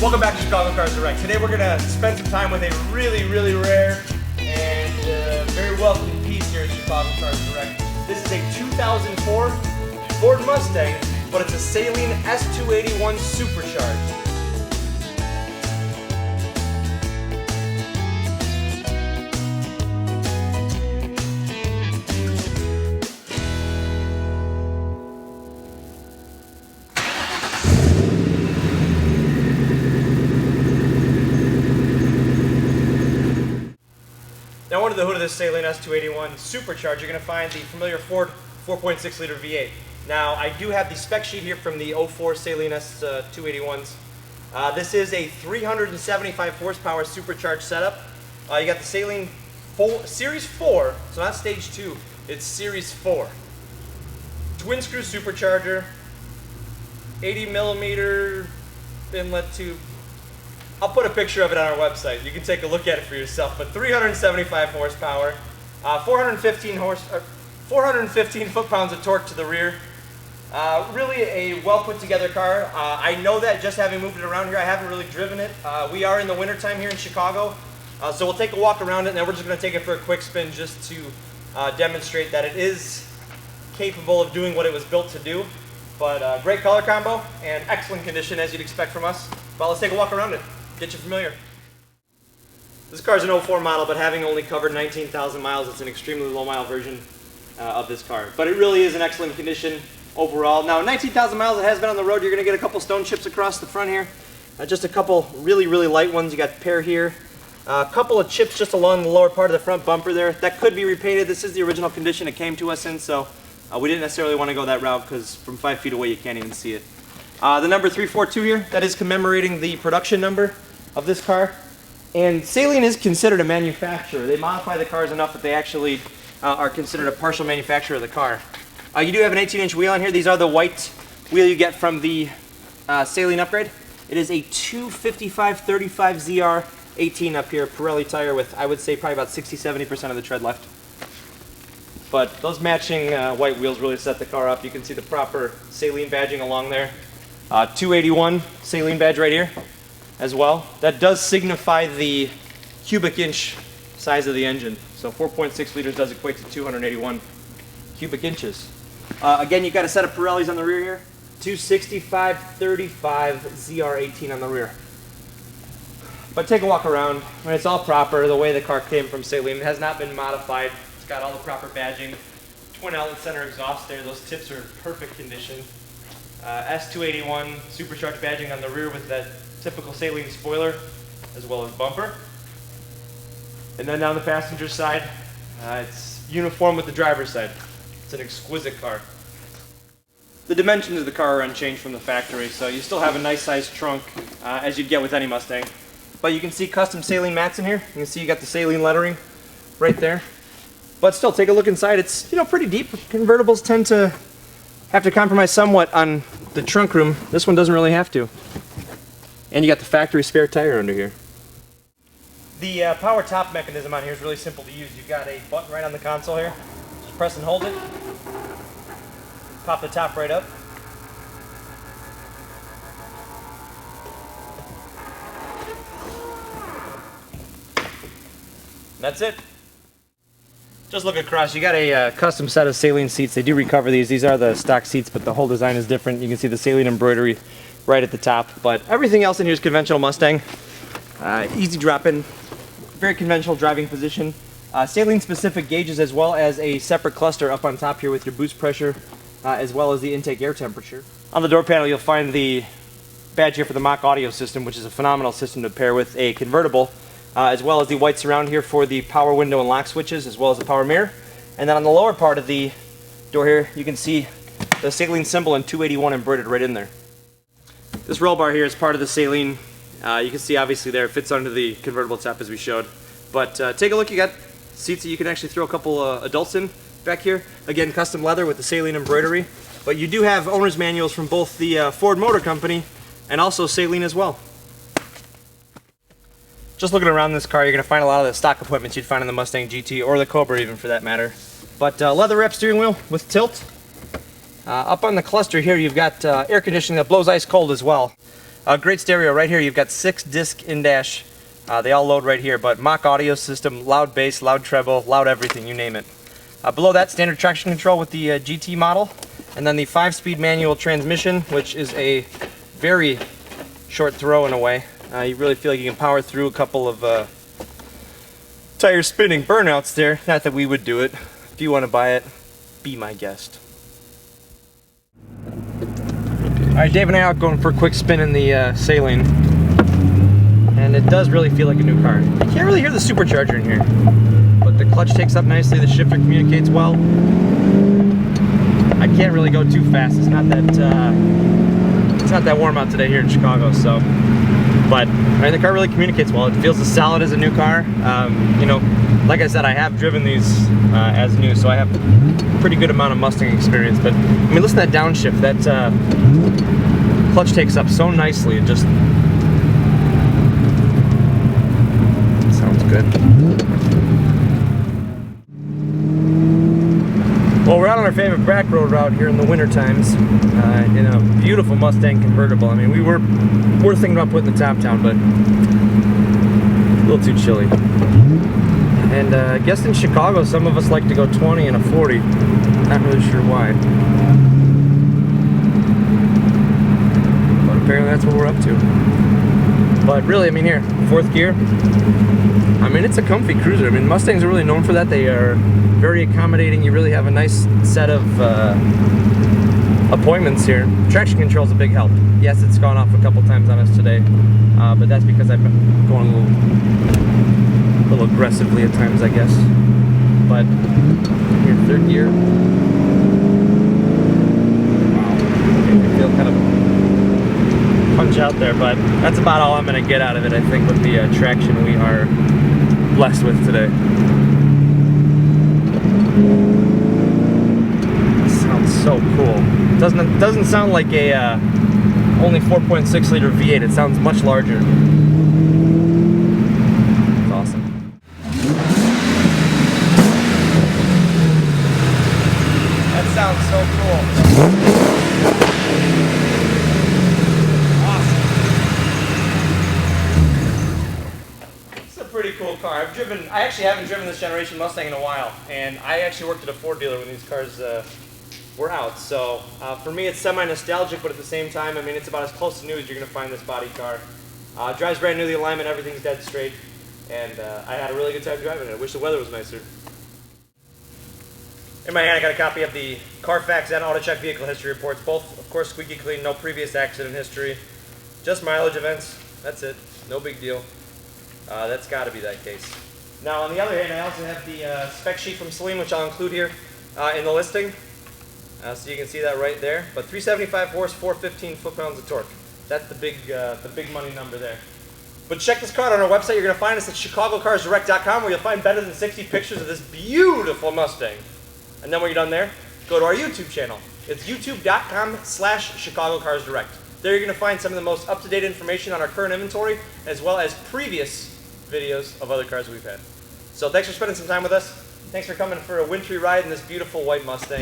Welcome back to Chicago Cars Direct. Today we're going to spend some time with a really rare and very welcome piece here at Chicago Cars Direct. This is a 2004 Ford Mustang, but it's a Saleen S281 Supercharged. Now under the hood of this Saleen S281 Supercharged, you're going to find the familiar Ford 4.6 liter V8. Now I do have the spec sheet here from the 04 Saleen S281s. This is a 375 horsepower supercharged setup. You got the Saleen Series 4, so not Stage 2, it's Series 4. Twin screw supercharger, 80 millimeter inlet tube. I'll put a picture of it on our website. You can take a look at it for yourself. But 375 horsepower, 415 foot-pounds of torque to the rear. Really a well put together car. I know that just having moved it around here, I haven't really driven it. We are in the wintertime here in Chicago, so we'll take a walk around it, and then we're just going to take it for a quick spin just to demonstrate that it is capable of doing what it was built to do. But great color combo and excellent condition as you'd expect from us. Well, let's take a walk around it. Get you familiar. This car is an 04 model, but having only covered 19,000 miles, it's an extremely low mile version of this car. But it really is in excellent condition overall. Now, 19,000 miles it has been on the road. You're going to get a couple stone chips across the front here. Just a couple really light ones. You got a pair here. A couple of chips just along the lower part of the front bumper there. That could be repainted. This is the original condition it came to us in, so we didn't necessarily want to go that route because from 5 feet away you can't even see it. The number 342 here, that is commemorating the production number of this car. And Saleen is considered a manufacturer. They modify the cars enough that they actually are considered a partial manufacturer of the car. You do have an 18-inch wheel on here. These are the white wheel you get from the Saleen upgrade. It is a 255/35 ZR 18 up here, Pirelli tire with, I would say, probably about 60-70% of the tread left. But those matching white wheels really set the car up. You can see the proper Saleen badging along there. 281 Saleen badge right here as well. That does signify the cubic inch size of the engine. So 4.6 liters does equate to 281 cubic inches. Again, you've got a set of Pirellis on the rear here. 265/35 ZR18 on the rear. But take a walk around. I mean, it's all proper the way the car came from Saleen. It has not been modified. It's got all the proper badging. Twin outlet center exhaust there. Those tips are in perfect condition. S281 supercharged badging on the rear with that typical Saleen spoiler as well as bumper. And then down the passenger side, it's uniform with the driver's side. It's an exquisite car. The dimensions of the car are unchanged from the factory, so you still have a nice sized trunk as you'd get with any Mustang. But you can see custom Saleen mats in here. You can see you got the Saleen lettering right there. But still, take a look inside. It's, you know, pretty deep. Convertibles tend to have to compromise somewhat on the trunk room. This one doesn't really have to. And you got the factory spare tire under here. The power top mechanism on here is really simple to use. You've got a button right on the console here. Just press and hold it. Pop the top right up. And that's it. Just look across, you got a custom set of Saleen seats. They do recover these. These are the stock seats, but the whole design is different. You can see the Saleen embroidery right at the top. But everything else in here is conventional Mustang. Easy drop-in, very conventional driving position. Saleen specific gauges as well as a separate cluster up on top here with your boost pressure as well as the intake air temperature. On the door panel you'll find the badge here for the Mach audio system, which is a phenomenal system to pair with a convertible. As well as the white surround here for the power window and lock switches, as well as the power mirror. And then on the lower part of the door here, you can see the Saleen symbol and 281 embroidered right in there. This roll bar here is part of the Saleen. You can see obviously there, it fits under the convertible top as we showed. But take a look, you got seats that you can actually throw a couple adults in back here. Again, custom leather with the Saleen embroidery. But you do have owner's manuals from both the Ford Motor Company and also Saleen as well. Just looking around this car, you're going to find a lot of the stock appointments you'd find in the Mustang GT or the Cobra even for that matter. But leather wrap steering wheel with tilt. Up on the cluster here you've got air conditioning that blows ice cold as well. Great stereo right here. You've got 6 disc in-dash. They all load right here, but mock audio system, loud bass, loud treble, loud everything, you name it. Below that, standard traction control with the GT model, and then the 5-speed manual transmission, which is a very short throw in a way. You really feel like you can power through a couple of tire spinning burnouts there. Not that we would do it. If you want to buy it, be my guest. Alright, Dave and I are out going for a quick spin in the Saleen, and it does really feel like a new car. You can't really hear the supercharger in here, but the clutch takes up nicely, the shifter communicates well. I can't really go too fast. It's not that warm out today here in Chicago, so. But I mean, the car really communicates well. It feels as solid as a new car. You know, like I said, I have driven these as new, so I have a pretty good amount of Mustang experience. But I mean, listen to that downshift. That clutch takes up so nicely. It just sounds good. Well, we're out on our favorite back road route here in the winter times in a beautiful Mustang convertible. I mean, we were thinking about putting the top down, but a little too chilly. And I guess in Chicago, some of us like to go 20 and a 40. Not really sure why. But apparently that's what we're up to. But really, I mean, here, 4th gear. I mean, it's a comfy cruiser. I mean, Mustangs are really known for that. They are very accommodating. You really have a nice set of appointments here. Traction control is a big help. Yes, it's gone off a couple times on us today, but that's because I've been going a little aggressively at times, I guess. But here, 3rd gear. Wow. I feel kind of punch out there, but that's about all I'm going to get out of it, I think, with the traction we are blessed with today. Sounds so cool. Doesn't sound like a only 4.6 liter V8. It sounds much larger. It's awesome. That sounds so cool. Pretty cool car. I actually haven't driven this generation Mustang in a while, and I actually worked at a Ford dealer when these cars were out. So for me, it's semi-nostalgic, but at the same time, I mean, it's about as close to new as you're going to find this body car. Drives brand new, the alignment, everything's dead straight, and I had a really good time driving it. I wish the weather was nicer. In my hand, I got a copy of the Carfax and AutoCheck vehicle history reports, both, of course, squeaky clean, no previous accident history, just mileage events. That's it. No big deal. That's got to be that case. Now, on the other hand, I also have the spec sheet from Saleen, which I'll include here in the listing. So you can see that right there. But 375 horse, 415 foot-pounds of torque. That's the big money number there. But check this car out on our website. You're going to find us at chicagocarsdirect.com, where you'll find better than 60 pictures of this beautiful Mustang. And then when you're done there, go to our YouTube channel. It's youtube.com/chicagocarsdirect. There you're going to find some of the most up-to-date information on our current inventory, as well as previous videos of other cars we've had. So thanks for spending some time with us. Thanks for coming for a wintry ride in this beautiful white Mustang.